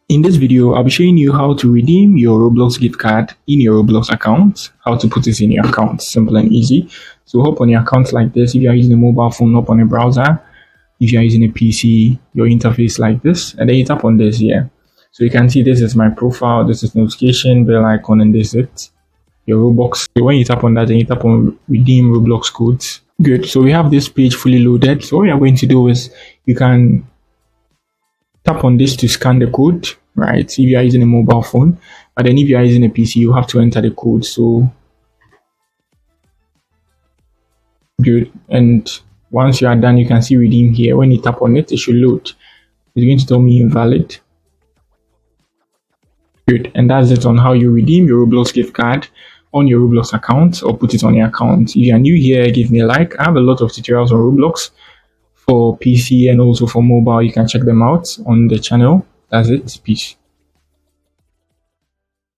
In this video, I'll be showing you how to redeem your Roblox gift card in your Roblox account, how to put it in your account, simple and easy. So hop on your account like this. If you are using a mobile phone, hop on a browser. If you are using a PC, your interface like this, and then you tap on this here. So you can see this is my profile, this is notification, bell icon, and this is it, your Roblox. So when you tap on that, then you tap on redeem Roblox codes. Good, so we have this page fully loaded. So what we are going to do is you can tap on this to scan the code, right? If you are using a mobile phone, but then if you are using a PC, you have to enter the code. So good. And once you are done, you can see redeem here. When you tap on it, it should load. It's going to tell me invalid. Good. And that's it on how you redeem your Roblox gift card on your Roblox account or put it on your account. If you are new here, give me a like. I have a lot of tutorials on Roblox for PC and also for mobile. You can check them out on the channel. That's it. Peace.